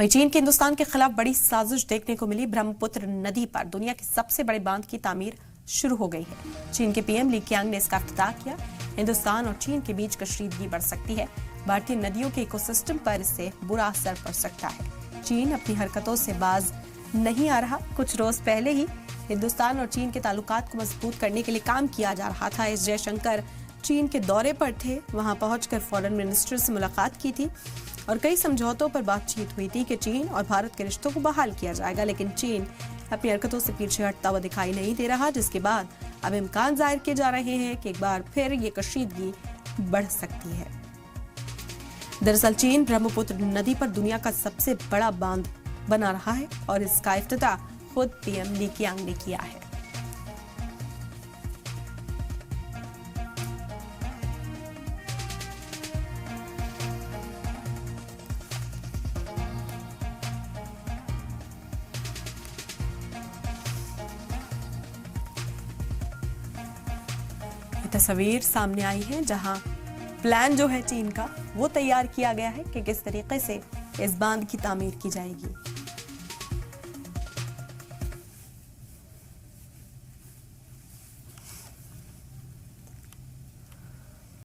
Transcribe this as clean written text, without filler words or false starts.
वहीं चीन के हिंदुस्तान के खिलाफ बड़ी साजिश देखने को मिली। ब्रह्मपुत्र नदी पर दुनिया के सबसे बड़े बांध की तामीर शुरू हो गई है। चीन के पीएम ली कीयांग ने इसका इफ्तिताह किया। हिंदुस्तान और चीन के बीच कशीदगी बढ़ सकती है। भारतीय नदियों के इकोसिस्टम पर इससे बुरा असर पड़ सकता है। चीन अपनी हरकतों से बाज नहीं आ रहा। कुछ रोज पहले ही हिंदुस्तान और चीन के ताल्लुकात को मजबूत करने के लिए काम किया जा रहा था। एस जयशंकर चीन के दौरे पर थे। वहां पहुंचकर फॉरेन मिनिस्टर से मुलाकात की थी और कई समझौतों पर बातचीत हुई थी कि चीन और भारत के रिश्तों को बहाल किया जाएगा। लेकिन चीन अपनी हरकतों से पीछे हटता हुआ दिखाई नहीं दे रहा, जिसके बाद अब इम्कान जाहिर किए जा रहे हैं कि एक बार फिर ये कशीदगी बढ़ सकती है। दरअसल चीन ब्रह्मपुत्र नदी पर दुनिया का सबसे बड़ा बांध बना रहा है और इसका इफ्तिताह खुद पीएम ली कीयांग ने किया है। तस्वीर सामने आई है जहां प्लान जो है चीन का वो तैयार किया गया है कि किस तरीके से इस बांध की तामीर की जाएगी।